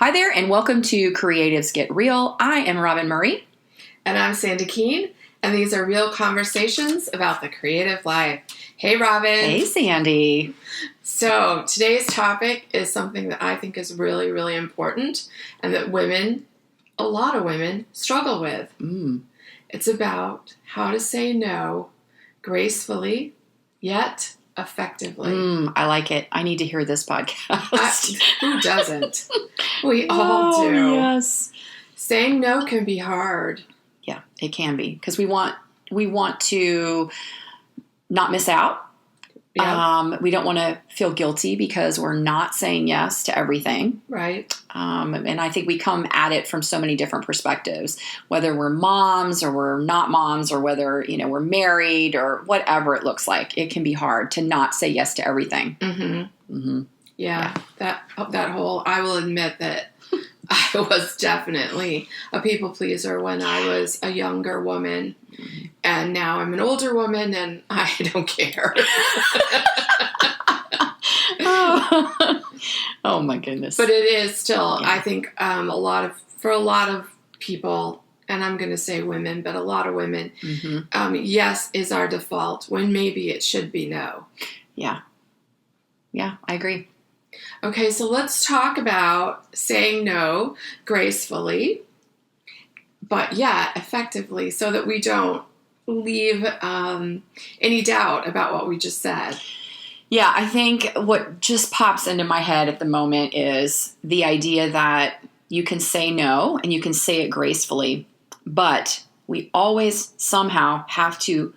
Hi there, and welcome to Creatives Get Real. I am Roben-Marie. And I'm Sandi Keene, and these are real conversations about the creative life. Hey, Robin. Hey, Sandi. So today's topic is something that I think is really, really important and that a lot of women, struggle with. It's about how to say no gracefully, yet effectively. I like it. I need to hear this podcast. Who doesn't? We all do. Yes. Saying no can be hard. Yeah, it can be because we want to not miss out. Yeah. We don't want to feel guilty because we're not saying yes to everything. Right. And I think we come at it from so many different perspectives, whether we're moms or we're not moms or whether, we're married or whatever it looks like. It can be hard to not say yes to everything. Yeah. That whole, I will admit that I was definitely a people pleaser when I was a younger woman. And now I'm an older woman and I don't care. Oh my goodness. But it is still, I think, for a lot of people, and I'm going to say women, but a lot of women, yes is our default when maybe it should be no. Yeah. Yeah, I agree. Okay, so let's talk about saying no gracefully, but effectively, so that we don't leave any doubt about what we just said. Yeah, I think what just pops into my head at the moment is the idea that you can say no and you can say it gracefully, but we always somehow have to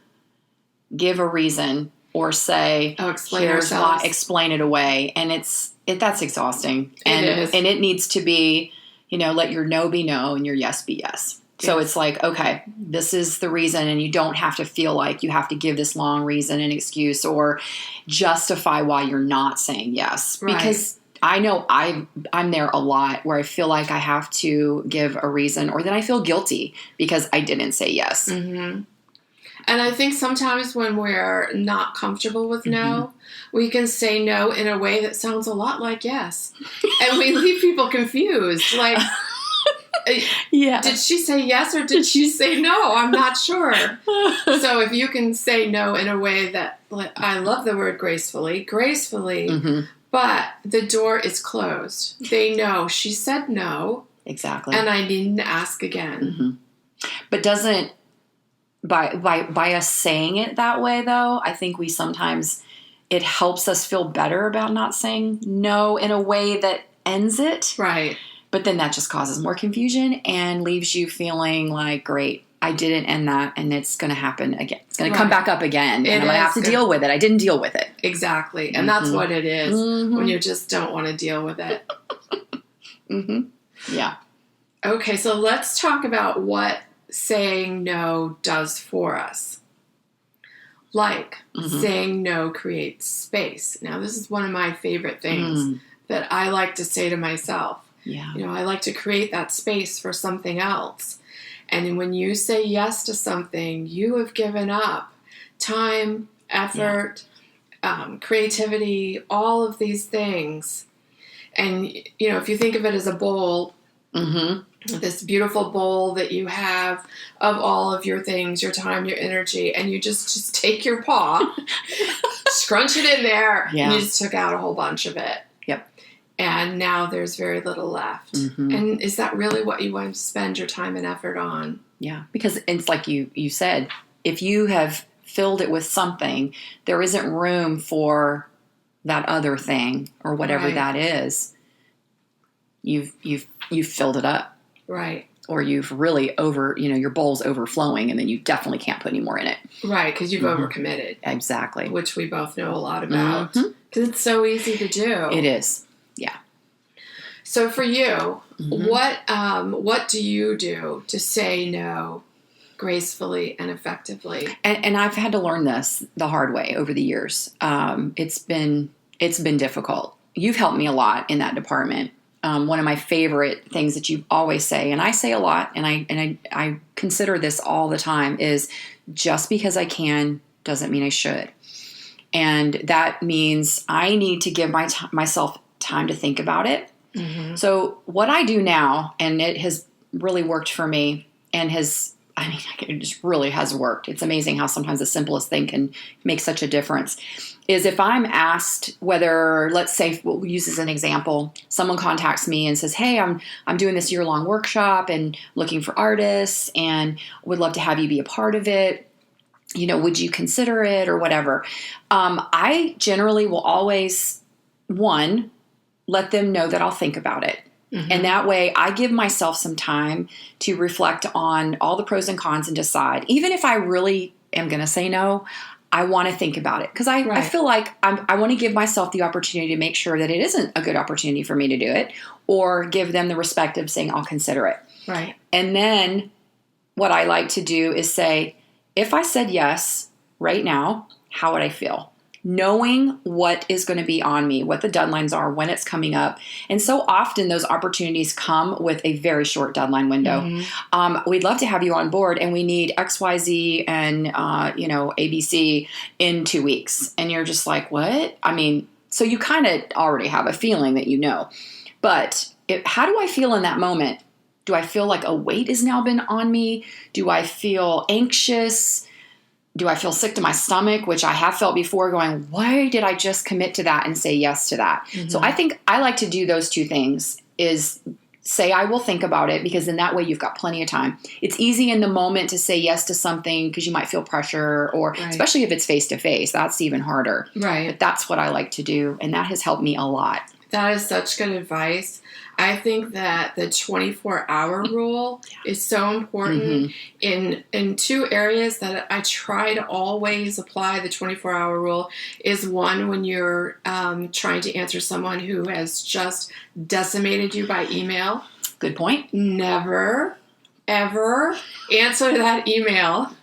give a reason or say, explain it away. And that's exhausting. And it is. And it needs to be, let your no be no and your yes be yes. So it's like, okay, this is the reason, and you don't have to feel like you have to give this long reason and excuse or justify why you're not saying yes. Right. Because I know I'm there a lot where I feel like I have to give a reason, or then I feel guilty because I didn't say yes. Mm-hmm. And I think sometimes when we're not comfortable with no, we can say no in a way that sounds a lot like yes. And we leave people confused. Like, yeah. Did she say yes or did she say no? I'm not sure. So if you can say no in a way that, I love the word gracefully, but the door is closed. They know she said no. Exactly. And I needn't ask again. But doesn't, by us saying it that way, though, I think we sometimes, it helps us feel better about not saying no in a way that ends it. Right. But then that just causes more confusion and leaves you feeling like, great, I didn't end that, and it's going to happen again. It's going to come back up again, and I'm going to have to deal with it. I didn't deal with it. Exactly. And that's what it is when you just don't want to deal with it. Yeah. Okay, so let's talk about what saying no does for us. Like, saying no creates space. Now, this is one of my favorite things that I like to say to myself. Yeah. I like to create that space for something else. And when you say yes to something, you have given up time, effort, creativity, all of these things. And, if you think of it as a bowl, this beautiful bowl that you have of all of your things, your time, your energy, and you just take your paw, scrunch it in there, and you just took out a whole bunch of it. Yep. And now there's very little left. And is that really what you want to spend your time and effort on? Yeah, because it's like you said, if you have filled it with something, there isn't room for that other thing or whatever that is. You've filled it up. Right. Or you've really your bowl's overflowing, and then you definitely can't put any more in it. Right, because you've overcommitted. Exactly. Which we both know a lot about. Because it's so easy to do. It is. Yeah. So for you, what do you do to say no gracefully and effectively? And I've had to learn this the hard way over the years. It's been difficult. You've helped me a lot in that department. One of my favorite things that you always say, and I say a lot, and I consider this all the time, is just because I can doesn't mean I should. And that means I need to give myself time to think about it. Mm-hmm. So what I do now, and it has really worked for me and it just really has worked. It's amazing how sometimes the simplest thing can make such a difference. Is if I'm asked whether, let's say, we'll use as an example, someone contacts me and says, hey, I'm doing this year-long workshop and looking for artists and would love to have you be a part of it. Would you consider it or whatever? I generally will always, one, let them know that I'll think about it. Mm-hmm. And that way I give myself some time to reflect on all the pros and cons and decide. Even if I really am going to say no, I want to think about it because I feel like I want to give myself the opportunity to make sure that it isn't a good opportunity for me to do it, or give them the respect of saying I'll consider it. Right. And then what I like to do is say, if I said yes right now, how would I feel? Knowing what is going to be on me, what the deadlines are, when it's coming up. And so often those opportunities come with a very short deadline window. Mm-hmm. We'd love to have you on board and we need XYZ and, ABC in 2 weeks. And you're just like, what? So you kind of already have a feeling that But how do I feel in that moment? Do I feel like a weight has now been on me? Do I feel anxious? Do I feel sick to my stomach, which I have felt before, going, why did I just commit to that and say yes to that? Mm-hmm. So I think I like to do those two things, is say I will think about it, because in that way you've got plenty of time. It's easy in the moment to say yes to something because you might feel pressure, or especially if it's face-to-face, that's even harder. Right. But that's what I like to do, and that has helped me a lot. That is such good advice. I think that the 24-hour rule is so important in two areas that I try to always apply the 24-hour rule. Is one, when you're trying to answer someone who has just decimated you by email. Good point. Never, ever answer that email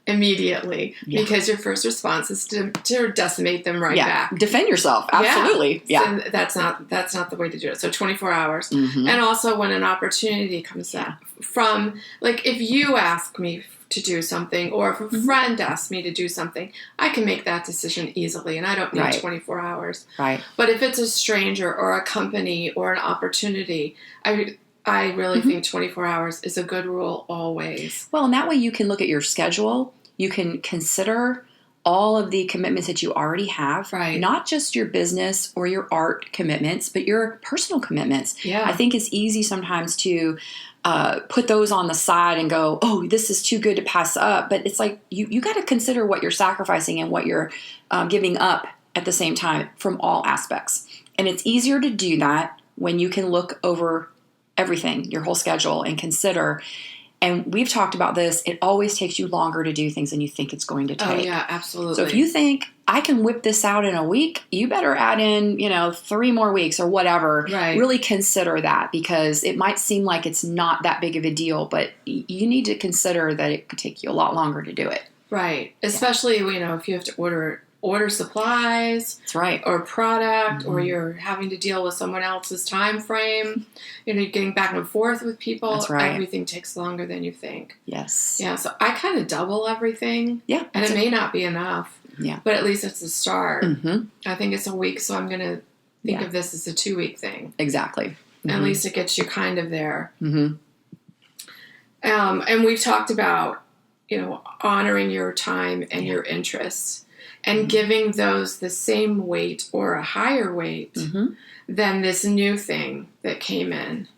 immediately, because your first response is to decimate them back. Defend yourself. Absolutely. Yeah. So that's not the way to do it. So 24 hours. Mm-hmm. And also when an opportunity comes up from, like, if you ask me to do something, or if a friend asks me to do something, I can make that decision easily, and I don't need 24 hours. Right. But if it's a stranger or a company or an opportunity, I really think 24 hours is a good rule always. Well, and that way you can look at your schedule. You can consider all of the commitments that you already have. Right. Not just your business or your art commitments, but your personal commitments. Yeah. I think it's easy sometimes to put those on the side and go, oh, this is too good to pass up. But it's like you got to consider what you're sacrificing and what you're giving up at the same time from all aspects. And it's easier to do that when you can look over everything, your whole schedule, and consider. And we've talked about this. It always takes you longer to do things than you think it's going to take. Oh, yeah, absolutely. So if you think I can whip this out in a week, you better add in, 3 more weeks or whatever. Right. Really consider that, because it might seem like it's not that big of a deal, but you need to consider that it could take you a lot longer to do it. Right. Especially, if you have to order supplies. That's right. Or product, or you're having to deal with someone else's time frame. Getting back and forth with people. That's right. Everything takes longer than you think. Yes. Yeah, so I kind of double everything. Yeah. And it may not be enough. Yeah. But at least it's a start. Mm-hmm. I think it's a week, so I'm going to think of this as a 2-week thing. Exactly. Mm-hmm. At least it gets you kind of there. Mm-hmm. And we've talked about, honoring your time and your interests. And giving those the same weight or a higher weight than this new thing that came in.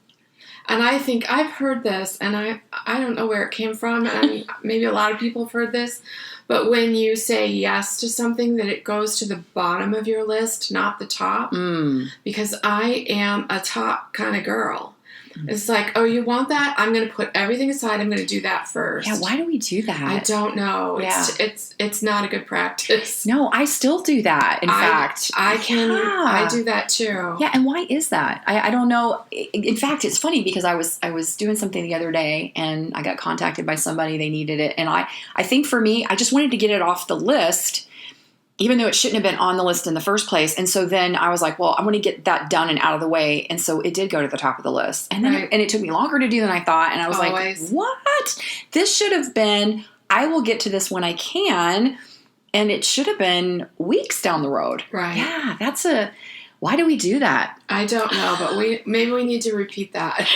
And I think I've heard this, and I don't know where it came from, and maybe a lot of people have heard this, but when you say yes to something, that it goes to the bottom of your list, not the top. Because I am a top kind of girl. It's like, oh, you want that? I'm going to put everything aside. I'm going to do that first. Yeah, why do we do that? I don't know. Yeah. It's not a good practice. No, I still do that, in fact. I do that too. Yeah, and why is that? I don't know. In fact, it's funny because I was doing something the other day, and I got contacted by somebody. They needed it. And I think for me, I just wanted to get it off the list, even though it shouldn't have been on the list in the first place. And so then I was like, well, I want to get that done and out of the way. And so it did go to the top of the list. And then it took me longer to do than I thought. And I was like, what? This should have been, I will get to this when I can. And it should have been weeks down the road. Right. Yeah, Why do we do that? I don't know, but maybe we need to repeat that.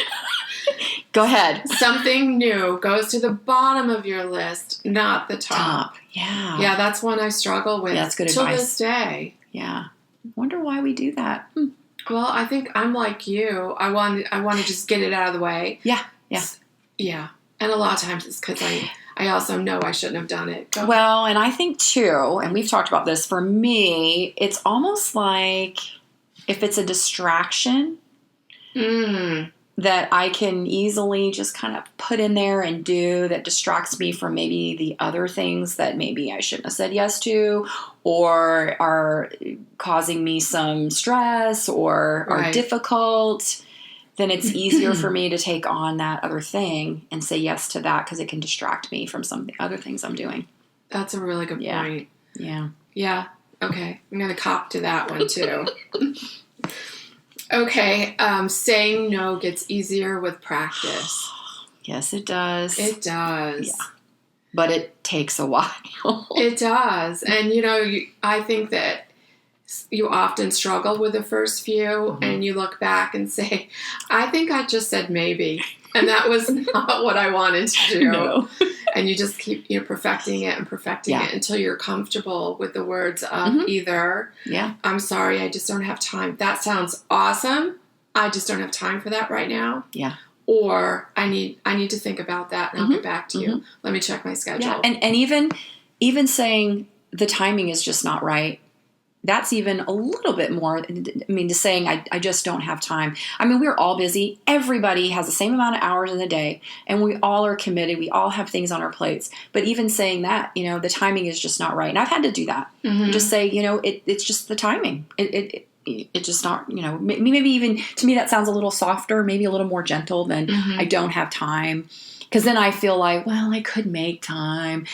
Go ahead. Something new goes to the bottom of your list, not the top. Yeah. Yeah, that's one I struggle with. Yeah, that's good to advice. This day. Yeah. Wonder why we do that. Well, I think I'm like you. I want to just get it out of the way. Yeah. Yeah. And a lot of times it's because I also know I shouldn't have done it. Well, and I think too, and we've talked about this, for me, it's almost like if it's a distraction that I can easily just kind of put in there and do that distracts me from maybe the other things that maybe I shouldn't have said yes to, or are causing me some stress or are difficult, then it's easier for me to take on that other thing and say yes to that because it can distract me from some of the other things I'm doing. That's a really good point. Yeah. Yeah. Okay. I'm going to cop to that one too. Okay. Saying no gets easier with practice. Yes, it does. It does. Yeah. But it takes a while. It does. And, I think that you often struggle with the first few and you look back and say, I think I just said maybe. And that was not what I wanted to do. No. And you just keep perfecting it and perfecting it until you're comfortable with the words of either, I'm sorry, I just don't have time. That sounds awesome. I just don't have time for that right now. Yeah. Or I need to think about that and I'll get back to you. Let me check my schedule. Yeah. And even saying the timing is just not right. That's even a little bit more, to saying I just don't have time. We're all busy. Everybody has the same amount of hours in the day, and we all are committed. We all have things on our plates. But even saying that, the timing is just not right. And I've had to do that. Just say, it's just the timing. It's just not, maybe even, to me that sounds a little softer, maybe a little more gentle than I don't have time. Because then I feel like, well, I could make time.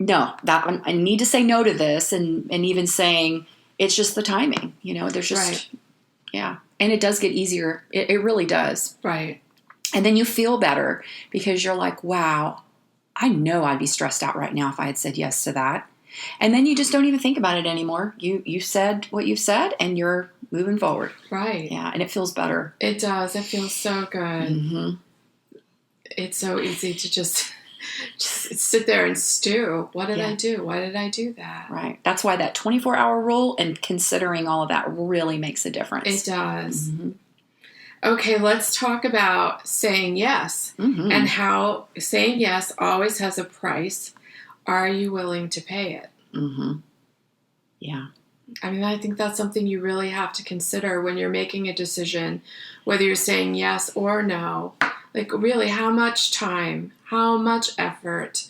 No, I need to say no to this, and even saying it's just the timing, there's just, and it does get easier. It really does. Right. And then you feel better because you're like, wow, I know I'd be stressed out right now if I had said yes to that. And then you just don't even think about it anymore. You said what you said and you're moving forward. Right. Yeah. And it feels better. It does. It feels so good. It's so easy to just sit there and stew. What did I do? Why did I do that? Right. That's why that 24-hour rule and considering all of that really makes a difference. It does. Okay, let's talk about saying yes and how saying yes always has a price. Are you willing to pay it? Yeah. I think that's something you really have to consider when you're making a decision, whether you're saying yes or no. Like, really, how much time, how much effort,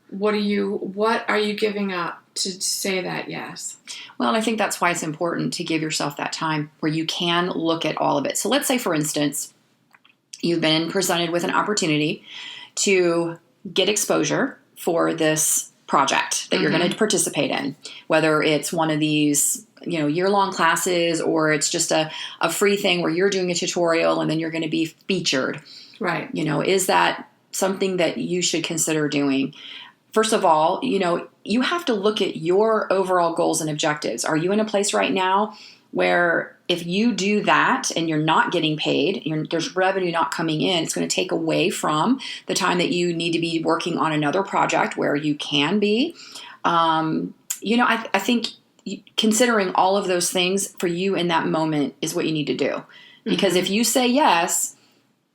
what are you giving up to say that yes? Well, and I think that's why it's important to give yourself that time where you can look at all of it. So let's say, for instance, you've been presented with an opportunity to get exposure for this project that you're going to participate in, whether it's one of these year-long classes or it's just a free thing where you're doing a tutorial and then you're going to be featured. Right. Is that something that you should consider doing? First of all, you have to look at your overall goals and objectives. Are you in a place right now where if you do that and you're not getting paid, there's revenue not coming in, it's going to take away from the time that you need to be working on another project where you can be? I think considering all of those things for you in that moment is what you need to do. Because if you say yes,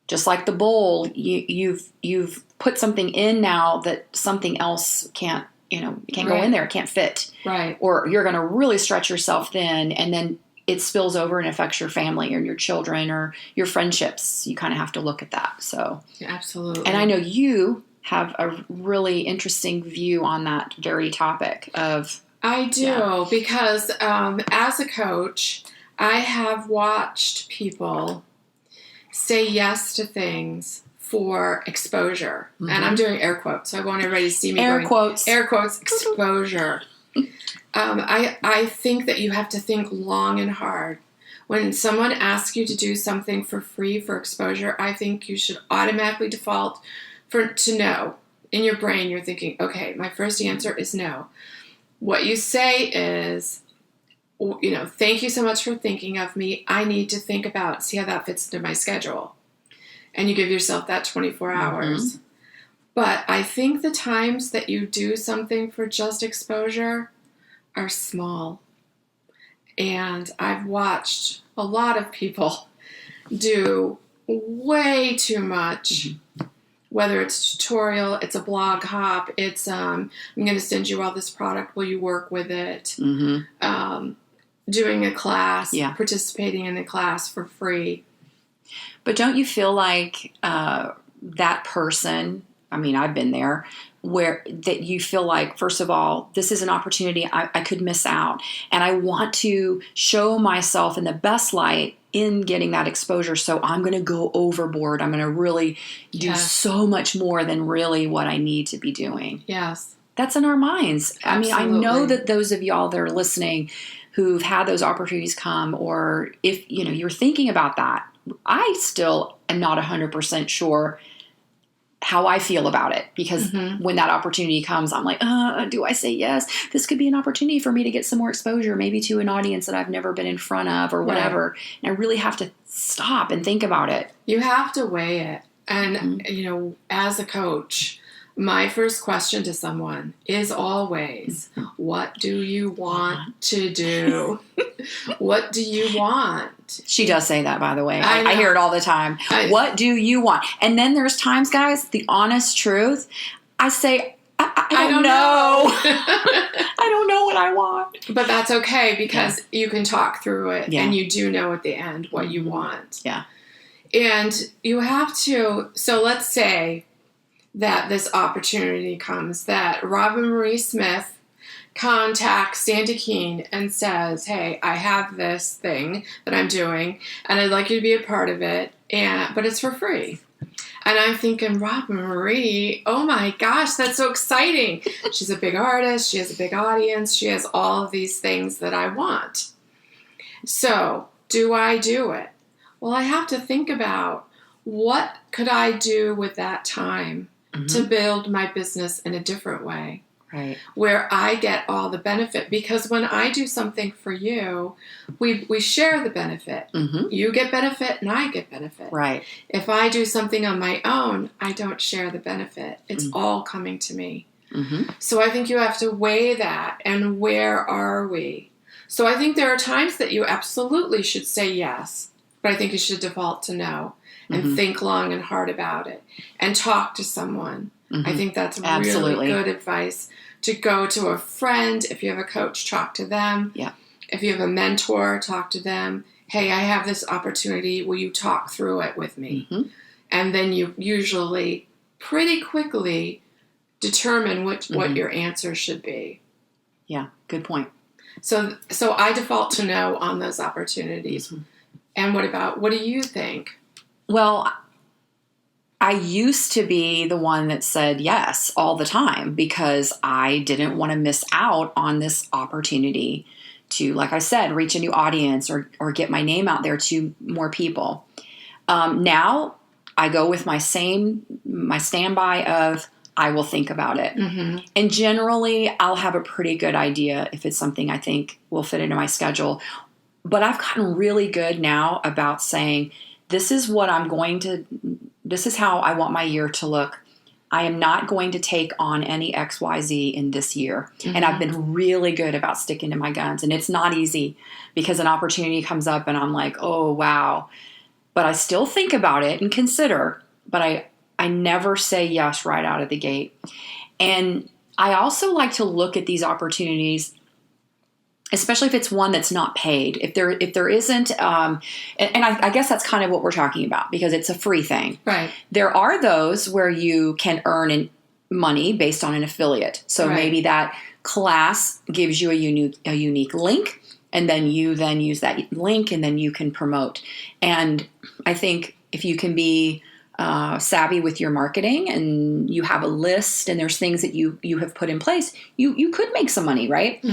just like the bowl, you've put something in now that something else can't go in there, it can't fit. Right. Or you're going to really stretch yourself thin, and then it spills over and affects your family or your children or your friendships. You kind of have to look at that. So absolutely. And I know you have a really interesting view on that very topic of. I do because as a coach, I have watched people say yes to things for exposure. And I'm doing air quotes, so I want everybody to see me Air quotes, exposure. I think that you have to think long and hard. When someone asks you to do something for free for exposure, I think you should automatically default to no. In your brain, you're thinking, okay, my first answer is no. What you say is, thank you so much for thinking of me. I need to think about, see how that fits into my schedule. And you give yourself that 24 hours. But I think the times that you do something for just exposure are small. And I've watched a lot of people do way too much, whether it's a tutorial, it's a blog hop, it's I'm going to send you all this product, will you work with it? Doing a class, participating in a class for free. But don't you feel like that person, I mean, I've been there, where that you feel like, first of all, this is an opportunity I could miss out. And I want to show myself in the best light in getting that exposure. So I'm going to go overboard. I'm going to really do so much more than really what I need to be doing. Yes. That's in our minds. Absolutely. I mean, I know that those of y'all that are listening who've had those opportunities come, or if, you're thinking about that, I still am not 100% sure how I feel about it, because when that opportunity comes, I'm like, do I say yes? This could be an opportunity for me to get some more exposure, maybe to an audience that I've never been in front of or whatever. Right. And I really have to stop and think about it. You have to weigh it. And, as a coach, my first question to someone is always, what do you want to do? What do you want? She does say that, by the way. I hear it all the time. What do you want? And then there's times, guys, the honest truth, I say, I don't know. I don't know what I want. But that's okay, because you can talk through it and you do know at the end what you want. Yeah. And you have to, so let's say that this opportunity comes, that Roben-Marie Smith contacts Sandi Keene and says, hey, I have this thing that I'm doing, and I'd like you to be a part of it, but it's for free. And I'm thinking, Roben-Marie, oh my gosh, that's so exciting. She's a big artist. She has a big audience. She has all of these things that I want. So do I do it? Well, I have to think about, what could I do with that time to build my business in a different way, right? Where I get all the benefit. Because when I do something for you, we share the benefit. You get benefit and I get benefit. Right. If I do something on my own, I don't share the benefit. It's all coming to me. So I think you have to weigh that, and where are we? So I think there are times that you absolutely should say yes, but I think you should default to no. And think long and hard about it, and talk to someone. I think that's really good advice. To go to a friend. If you have a coach, talk to them. Yeah. If you have a mentor, talk to them. Hey, I have this opportunity. Will you talk through it with me? And then you usually pretty quickly determine what your answer should be. Yeah, good point. So I default to no on those opportunities. And what do you think? Well, I used to be the one that said yes all the time, because I didn't want to miss out on this opportunity to, like I said, reach a new audience or get my name out there to more people. Now I go with my standby of, I will think about it. And generally I'll have a pretty good idea if it's something I think will fit into my schedule. But I've gotten really good now about saying, this is how I want my year to look. I am not going to take on any XYZ in this year. And I've been really good about sticking to my guns. And it's not easy, because an opportunity comes up and I'm like, oh, wow. But I still think about it and consider, but I never say yes right out of the gate. And I also like to look at these opportunities, especially if it's one that's not paid. If there isn't, and I guess that's kind of what we're talking about, because it's a free thing. Right. There are those where you can earn money based on an affiliate. So maybe that class gives you a unique link, and then you use that link, and then you can promote. And I think if you can be savvy with your marketing, and you have a list, and there's things that you have put in place, you could make some money, right?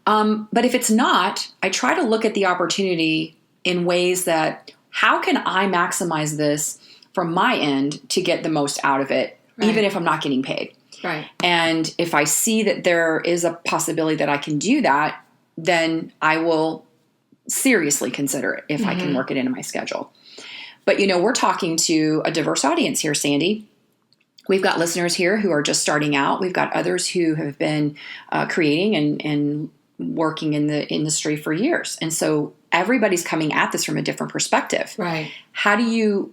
But if it's not, I try to look at the opportunity in ways that, how can I maximize this from my end to get the most out of it, even if I'm not getting paid? Right. And if I see that there is a possibility that I can do that, then I will seriously consider it if I can work it into my schedule. But, we're talking to a diverse audience here, Sandi. We've got listeners here who are just starting out. We've got others who have been creating and working in the industry for years. And so everybody's coming at this from a different perspective. Right. How do you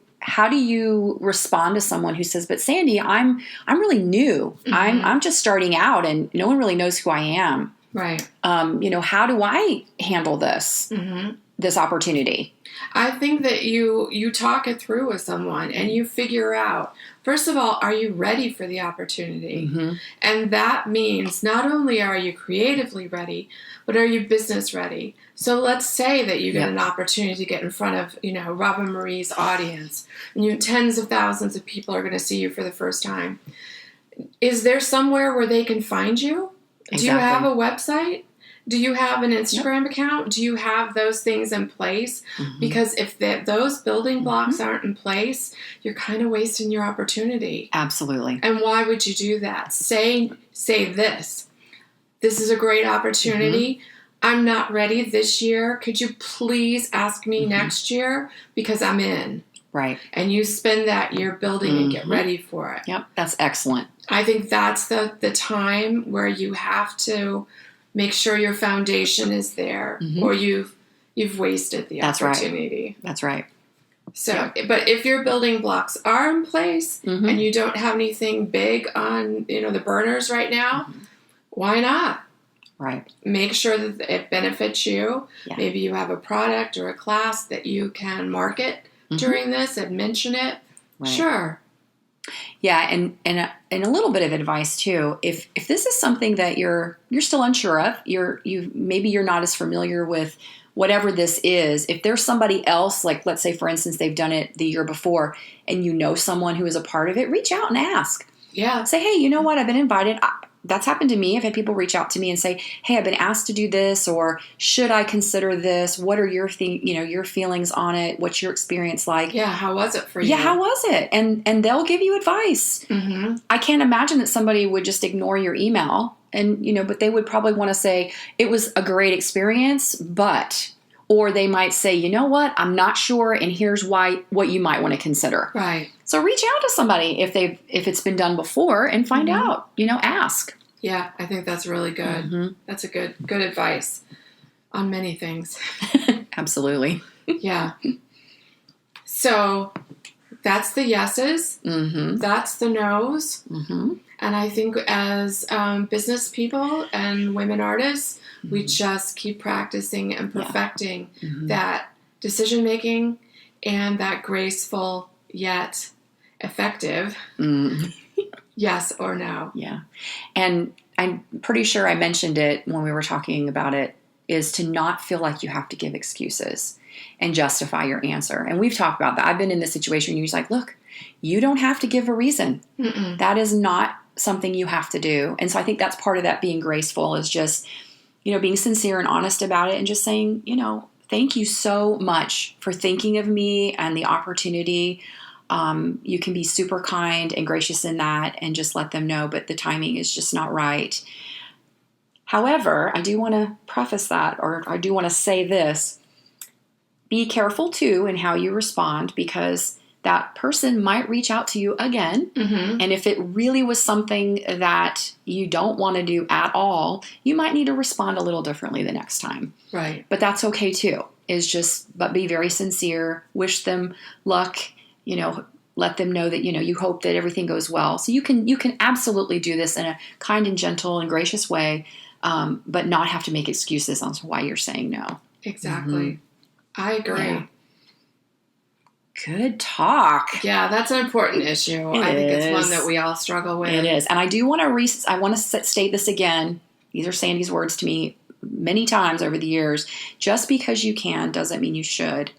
respond to someone who says, "But Sandi, I'm really new. I'm just starting out and no one really knows who I am." Right. How do I handle this opportunity? I think that you talk it through with someone and you figure out, first of all, are you ready for the opportunity? And that means not only are you creatively ready, but are you business ready? So let's say that you get an opportunity to get in front of, Roben-Marie's audience, and tens of thousands of people are going to see you for the first time. Is there somewhere where they can find you? Exactly. Do you have a website? Do you have an Instagram account? Do you have those things in place? Because if those building blocks aren't in place, you're kind of wasting your opportunity. Absolutely. And why would you do that? Say this. This is a great opportunity. I'm not ready this year. Could you please ask me next year? Because I'm in. Right. And you spend that year building and get ready for it. Yep. That's excellent. I think that's the time where you have to make sure your foundation is there, or you've wasted the opportunity. That's right. So, but if your building blocks are in place and you don't have anything big on, the burners right now, why not? Right. Make sure that it benefits you. Yeah. Maybe you have a product or a class that you can market during this and mention it. Right. Sure. Yeah, and a little bit of advice too. If this is something that you're still unsure of, maybe you're not as familiar with whatever this is. If there's somebody else, like let's say for instance they've done it the year before, and someone who is a part of it, reach out and ask. Yeah. Say, hey, you know what? I've been invited. That's happened to me. I've had people reach out to me and say, hey, I've been asked to do this, or should I consider this? What are your your feelings on it? What's your experience like? Yeah, how was it for you? Yeah, how was it? And they'll give you advice. I can't imagine that somebody would just ignore your email and, but they would probably want to say, it was a great experience, or they might say, you know what, I'm not sure, and here's what you might want to consider. Right. So reach out to somebody if it's been done before and find out, ask. Yeah, I think that's really good. That's a good advice on many things. Absolutely. Yeah. So that's the yeses. That's the nos. And I think as business people and women artists, we just keep practicing and perfecting that decision making and that graceful yet effective yes or no. Yeah. And I'm pretty sure I mentioned it when we were talking about it, is to not feel like you have to give excuses and justify your answer. And we've talked about that. I've been in this situation. You're just like, look, you don't have to give a reason. That is not something you have to do. And so I think that's part of that being graceful, is just, being sincere and honest about it and just saying, thank you so much for thinking of me and the opportunity. You can be super kind and gracious in that and just let them know, but the timing is just not right. However, I do want to preface that, or I do want to say this. Be careful too in how you respond, because that person might reach out to you again. And if it really was something that you don't want to do at all, you might need to respond a little differently the next time. Right. But that's okay too. But be very sincere, wish them luck, let them know that, you hope that everything goes well. So you can absolutely do this in a kind and gentle and gracious way, but not have to make excuses on why you're saying no. Exactly. I agree. Yeah. Good talk. Yeah, that's an important issue. I think it's one that we all struggle with. It is. And I do want to state this again. These are Sandi's words to me many times over the years. Just because you can doesn't mean you should.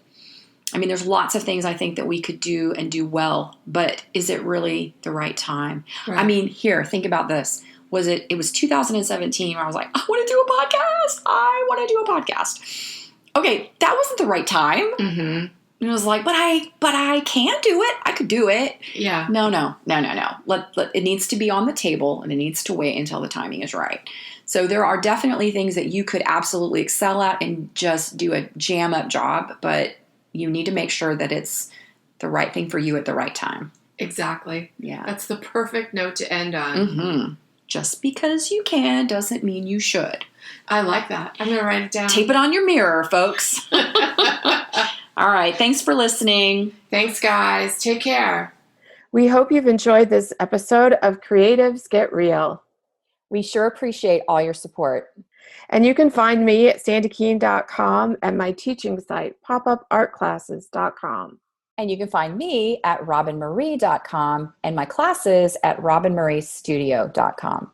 I mean, there's lots of things I think that we could do and do well, but is it really the right time? Right. I mean, think about this. It was 2017 where I was like, I want to do a podcast. Okay, that wasn't the right time. And it was like, but I can do it. I could do it. Yeah. No. It needs to be on the table, and it needs to wait until the timing is right. So there are definitely things that you could absolutely excel at and just do a jam up job, but you need to make sure that it's the right thing for you at the right time. Exactly. Yeah. That's the perfect note to end on. Mm-hmm. Just because you can doesn't mean you should. I like that. I'm going to write it down. Tape it on your mirror, folks. All right. Thanks for listening. Thanks, guys. Take care. We hope you've enjoyed this episode of Creatives Get Real. We sure appreciate all your support. And you can find me at sandikeene.com and my teaching site, popupartclasses.com. And you can find me at robenmarie.com and my classes at robenmariestudio.com.